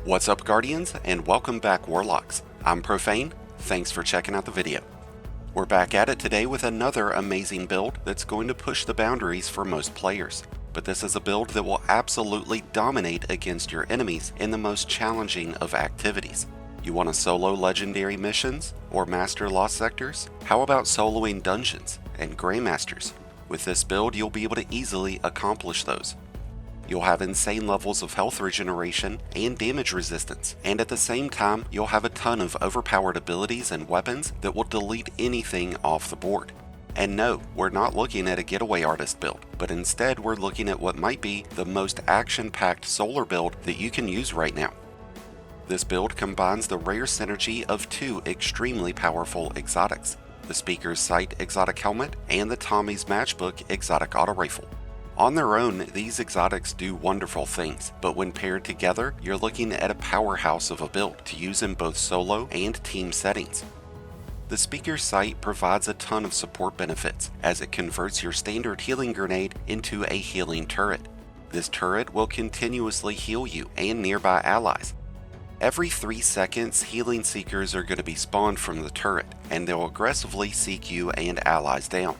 What's up, Guardians, and welcome back, Warlocks. I'm Profane, thanks for checking out the video. We're back at it today with another amazing build that's going to push the boundaries for most players. But this is a build that will absolutely dominate against your enemies in the most challenging of activities. You want to solo legendary missions or master lost sectors? How about soloing dungeons and Grandmasters? With this build, you'll be able to easily accomplish those. You'll have insane levels of health regeneration and damage resistance, and at the same time, you'll have a ton of overpowered abilities and weapons that will delete anything off the board. And no, we're not looking at a getaway artist build, but instead we're looking at what might be the most action-packed solar build that you can use right now. This build combines the rare synergy of two extremely powerful exotics, the Speaker's Sight exotic helmet and the Tommy's Matchbook exotic auto rifle. On their own, these exotics do wonderful things, but when paired together, you're looking at a powerhouse of a build to use in both solo and team settings. The Speaker's Sight provides a ton of support benefits, as it converts your standard healing grenade into a healing turret. This turret will continuously heal you and nearby allies. Every 3 seconds, healing seekers are going to be spawned from the turret, and they'll aggressively seek you and allies down.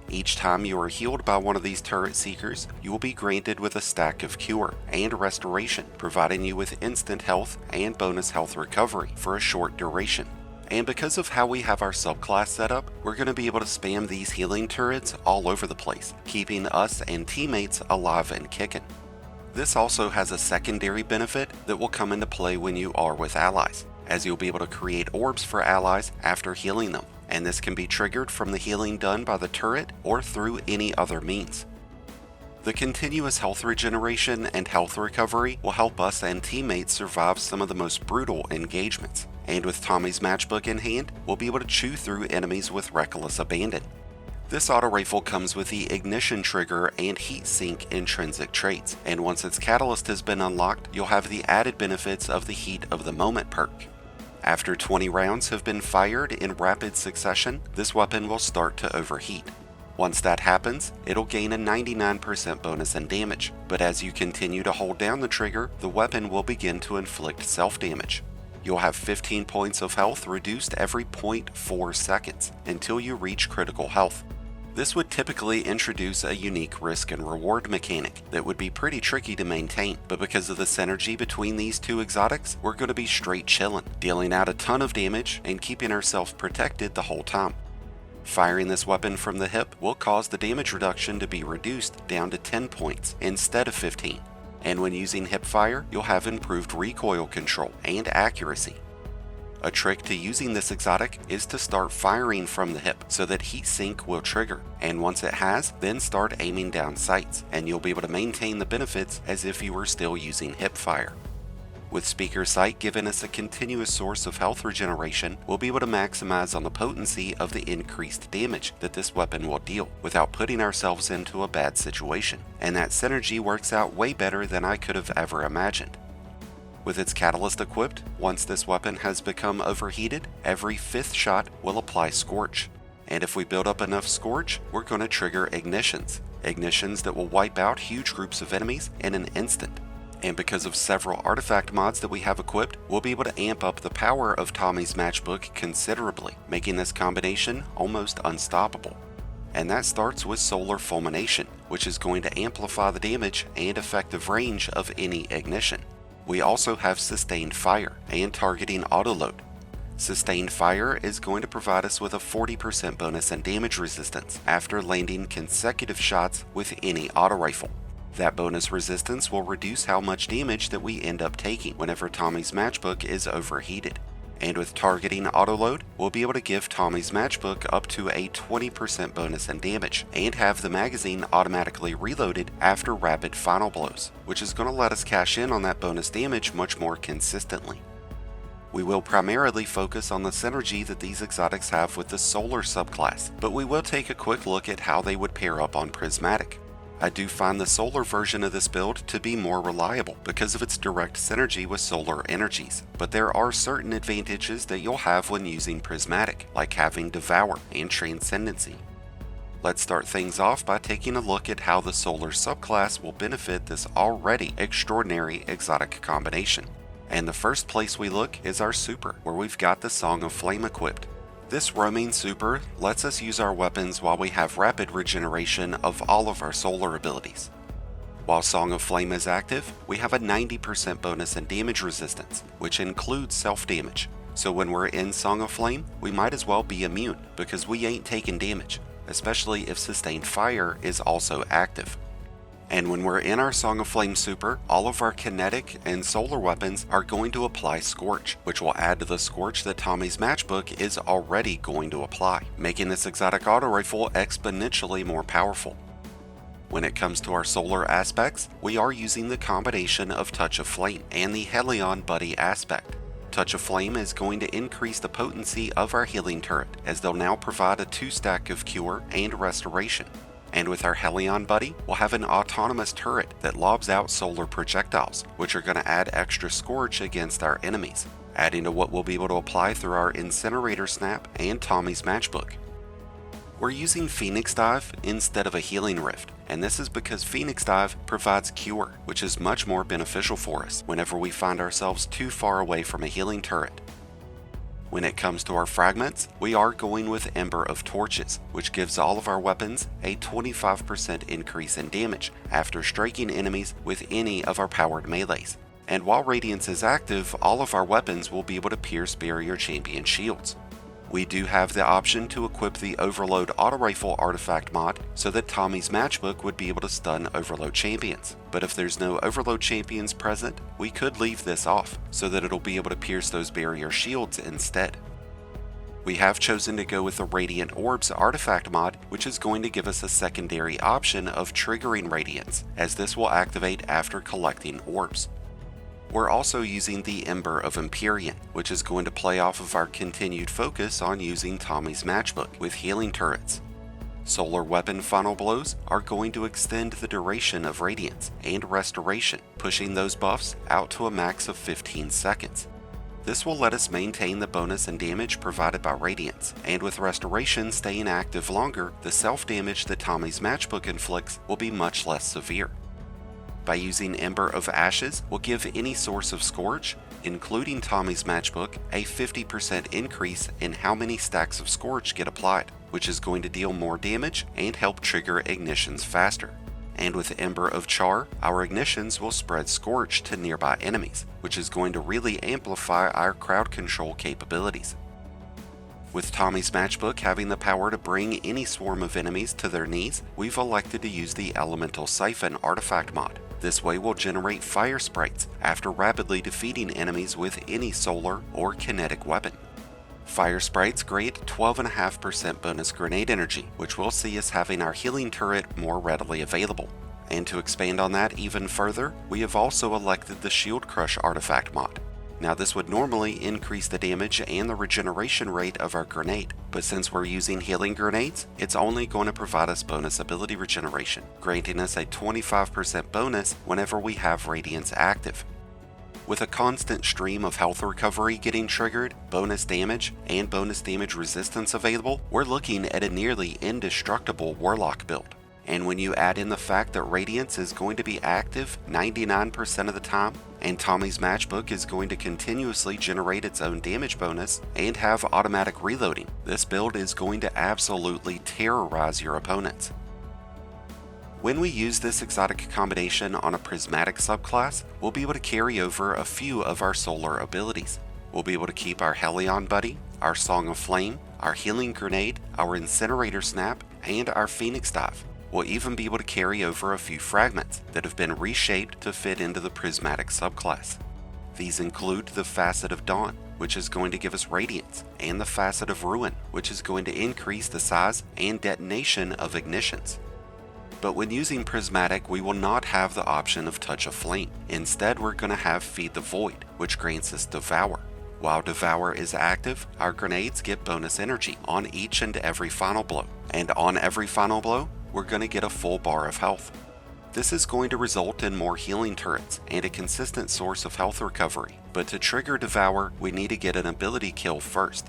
Each time you are healed by one of these turret seekers, you will be granted with a stack of cure and restoration, providing you with instant health and bonus health recovery for a short duration. And because of how we have our subclass set up, we're going to be able to spam these healing turrets all over the place, keeping us and teammates alive and kicking. This also has a secondary benefit that will come into play when you are with allies, as you'll be able to create orbs for allies after healing them, and this can be triggered from the healing done by the turret or through any other means. The continuous health regeneration and health recovery will help us and teammates survive some of the most brutal engagements, and with Tommy's Matchbook in hand, we'll be able to chew through enemies with reckless abandon. This auto rifle comes with the ignition trigger and heat sink intrinsic traits, and once its catalyst has been unlocked, you'll have the added benefits of the heat of the moment perk. After 20 rounds have been fired in rapid succession, this weapon will start to overheat. Once that happens, it'll gain a 99% bonus in damage, but as you continue to hold down the trigger, the weapon will begin to inflict self-damage. You'll have 15 points of health reduced every 0.4 seconds until you reach critical health. This would typically introduce a unique risk and reward mechanic that would be pretty tricky to maintain, but because of the synergy between these two exotics, we're going to be straight chillin', dealing out a ton of damage and keeping ourselves protected the whole time. Firing this weapon from the hip will cause the damage reduction to be reduced down to 10 points instead of 15, and when using hip fire, you'll have improved recoil control and accuracy. A trick to using this exotic is to start firing from the hip so that heat sink will trigger, and once it has, then start aiming down sights, and you'll be able to maintain the benefits as if you were still using hip fire. With Speaker's Sight giving us a continuous source of health regeneration, we'll be able to maximize on the potency of the increased damage that this weapon will deal without putting ourselves into a bad situation, and that synergy works out way better than I could have ever imagined. With its catalyst equipped, once this weapon has become overheated, every 5th shot will apply Scorch. And if we build up enough Scorch, we're going to trigger ignitions that will wipe out huge groups of enemies in an instant. And because of several artifact mods that we have equipped, we'll be able to amp up the power of Tommy's Matchbook considerably, making this combination almost unstoppable. And that starts with Solar Fulmination, which is going to amplify the damage and effective range of any ignition. We also have Sustained Fire and Targeting Autoload. Sustained Fire is going to provide us with a 40% bonus in damage resistance after landing consecutive shots with any auto rifle. That bonus resistance will reduce how much damage that we end up taking whenever Tommy's Matchbook is overheated. And with Targeting Autoload, we'll be able to give Tommy's Matchbook up to a 20% bonus in damage, and have the magazine automatically reloaded after rapid final blows, which is going to let us cash in on that bonus damage much more consistently. We will primarily focus on the synergy that these exotics have with the Solar subclass, but we will take a quick look at how they would pair up on Prismatic. I do find the solar version of this build to be more reliable because of its direct synergy with solar energies, but there are certain advantages that you'll have when using Prismatic, like having Devour and Transcendency. Let's start things off by taking a look at how the Solar subclass will benefit this already extraordinary exotic combination. And the first place we look is our super, where we've got the Song of Flame equipped. This roaming super lets us use our weapons while we have rapid regeneration of all of our solar abilities. While Song of Flame is active, we have a 90% bonus in damage resistance, which includes self-damage. So when we're in Song of Flame, we might as well be immune, because we ain't taking damage, especially if Sustained Fire is also active. And when we're in our Song of Flame super, all of our kinetic and solar weapons are going to apply Scorch, which will add to the Scorch that Tommy's Matchbook is already going to apply, making this exotic auto rifle exponentially more powerful. When it comes to our solar aspects, we are using the combination of Touch of Flame and the Hellion Buddy aspect. Touch of Flame is going to increase the potency of our healing turret, as they'll now provide a 2-stack of Cure and Restoration. And with our Hellion Buddy, we'll have an autonomous turret that lobs out solar projectiles, which are going to add extra Scorch against our enemies, adding to what we'll be able to apply through our Incinerator Snap and Tommy's Matchbook. We're using Phoenix Dive instead of a Healing Rift, and this is because Phoenix Dive provides Cure, which is much more beneficial for us whenever we find ourselves too far away from a healing turret. When it comes to our fragments, we are going with Ember of Torches, which gives all of our weapons a 25% increase in damage after striking enemies with any of our powered melees. And while Radiance is active, all of our weapons will be able to pierce barrier champion shields. We do have the option to equip the Overload Auto Rifle artifact mod so that Tommy's Matchbook would be able to stun Overload champions. But if there's no Overload champions present, we could leave this off so that it'll be able to pierce those barrier shields instead. We have chosen to go with the Radiant Orbs artifact mod, which is going to give us a secondary option of triggering Radiance, as this will activate after collecting orbs. We're also using the Ember of Empyrean, which is going to play off of our continued focus on using Tommy's Matchbook with healing turrets. Solar Weapon Final Blows are going to extend the duration of Radiance and Restoration, pushing those buffs out to a max of 15 seconds. This will let us maintain the bonus and damage provided by Radiance, and with Restoration staying active longer, the self-damage that Tommy's Matchbook inflicts will be much less severe. By using Ember of Ashes, we'll give any source of Scorch, including Tommy's Matchbook, a 50% increase in how many stacks of Scorch get applied, which is going to deal more damage and help trigger ignitions faster. And with Ember of Char, our ignitions will spread Scorch to nearby enemies, which is going to really amplify our crowd control capabilities. With Tommy's Matchbook having the power to bring any swarm of enemies to their knees, we've elected to use the Elemental Siphon artifact mod. This way we'll generate fire sprites after rapidly defeating enemies with any solar or kinetic weapon. Fire sprites grant 12.5% bonus grenade energy, which will see us having our healing turret more readily available. And to expand on that even further, we have also elected the Shield Crush artifact mod. Now this would normally increase the damage and the regeneration rate of our grenade, but since we're using healing grenades, it's only going to provide us bonus ability regeneration, granting us a 25% bonus whenever we have Radiance active. With a constant stream of health recovery getting triggered, bonus damage, and bonus damage resistance available, we're looking at a nearly indestructible Warlock build. And when you add in the fact that Radiance is going to be active 99% of the time, and Tommy's Matchbook is going to continuously generate its own damage bonus and have automatic reloading, this build is going to absolutely terrorize your opponents. When we use this exotic combination on a Prismatic subclass, we'll be able to carry over a few of our solar abilities. We'll be able to keep our Hellion Buddy, our Song of Flame, our Healing Grenade, our Incinerator Snap, and our Phoenix Dive. We'll even be able to carry over a few fragments that have been reshaped to fit into the Prismatic subclass. These include the Facet of Dawn, which is going to give us Radiance, and the Facet of Ruin, which is going to increase the size and detonation of ignitions. But when using Prismatic, we will not have the option of Touch of Flame. Instead, we're going to have Feed the Void, which grants us Devour. While Devour is active, our grenades get bonus energy on each and every final blow, and on every final blow, we're going to get a full bar of health. This is going to result in more healing turrets and a consistent source of health recovery, but to trigger Devour, we need to get an ability kill first.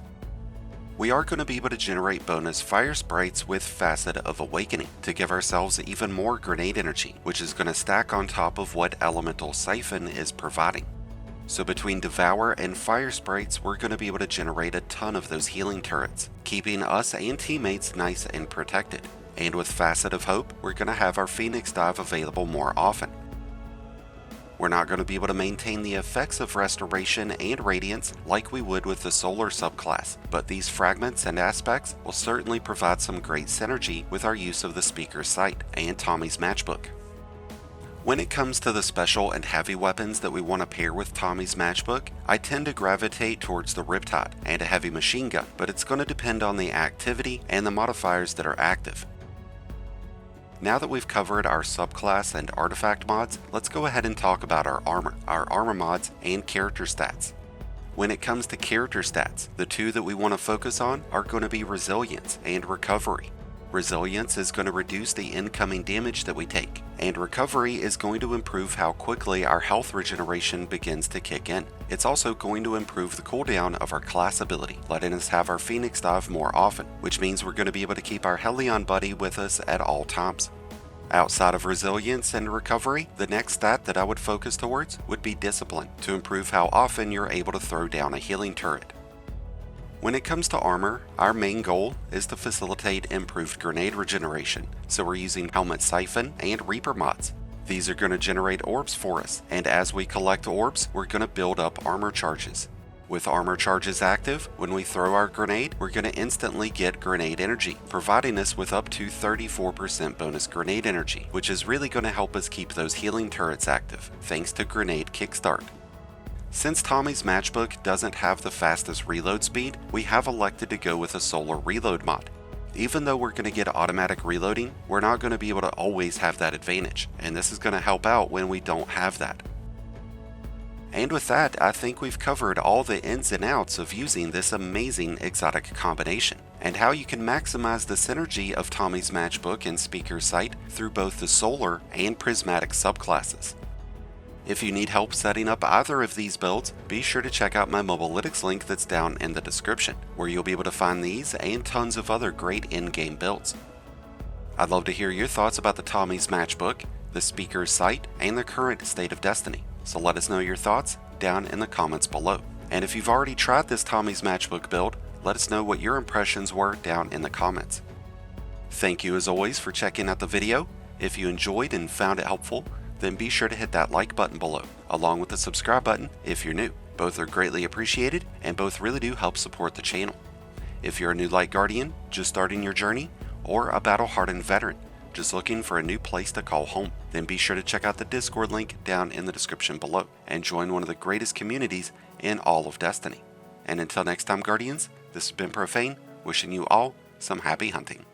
We are going to be able to generate bonus fire sprites with Facet of Awakening to give ourselves even more grenade energy, which is going to stack on top of what Elemental Siphon is providing. So between Devour and Fire Sprites, we're going to be able to generate a ton of those healing turrets, keeping us and teammates nice and protected. And with Facet of Hope, we're going to have our Phoenix Dive available more often. We're not going to be able to maintain the effects of Restoration and Radiance like we would with the Solar subclass, but these fragments and aspects will certainly provide some great synergy with our use of the Speaker's Sight and Tommy's Matchbook. When it comes to the special and heavy weapons that we want to pair with Tommy's Matchbook, I tend to gravitate towards the Riptide and a heavy machine gun, but it's going to depend on the activity and the modifiers that are active. Now that we've covered our subclass and artifact mods, let's go ahead and talk about our armor mods, and character stats. When it comes to character stats, the two that we want to focus on are going to be Resilience and Recovery. Resilience is going to reduce the incoming damage that we take, and Recovery is going to improve how quickly our health regeneration begins to kick in. It's also going to improve the cooldown of our class ability, letting us have our Phoenix Dive more often, which means we're going to be able to keep our Hellion buddy with us at all times. Outside of Resilience and Recovery, the next stat that I would focus towards would be Discipline, to improve how often you're able to throw down a healing turret. When it comes to armor, our main goal is to facilitate improved grenade regeneration, so we're using Helmet Siphon and Reaper mods. These are going to generate orbs for us, and as we collect orbs, we're going to build up armor charges. With armor charges active, when we throw our grenade, we're going to instantly get grenade energy, providing us with up to 34% bonus grenade energy, which is really going to help us keep those healing turrets active, thanks to Grenade Kickstart. Since Tommy's Matchbook doesn't have the fastest reload speed, we have elected to go with a Solar Reload mod. Even though we're going to get automatic reloading, we're not going to be able to always have that advantage, and this is going to help out when we don't have that. And with that, I think we've covered all the ins and outs of using this amazing exotic combination, and how you can maximize the synergy of Tommy's Matchbook and Speaker's Sight through both the Solar and Prismatic subclasses. If you need help setting up either of these builds, be sure to check out my Mobalytics link that's down in the description, where you'll be able to find these and tons of other great in-game builds. I'd love to hear your thoughts about the Tommy's Matchbook, the Speaker's Sight, and the current state of Destiny, so let us know your thoughts down in the comments below. And if you've already tried this Tommy's Matchbook build, let us know what your impressions were down in the comments. Thank you as always for checking out the video. If you enjoyed and found it helpful, then be sure to hit that like button below, along with the subscribe button if you're new. Both are greatly appreciated, and both really do help support the channel. If you're a new Light Guardian, just starting your journey, or a battle-hardened veteran, just looking for a new place to call home, then be sure to check out the Discord link down in the description below, and join one of the greatest communities in all of Destiny. And until next time, Guardians, this has been Profane, wishing you all some happy hunting.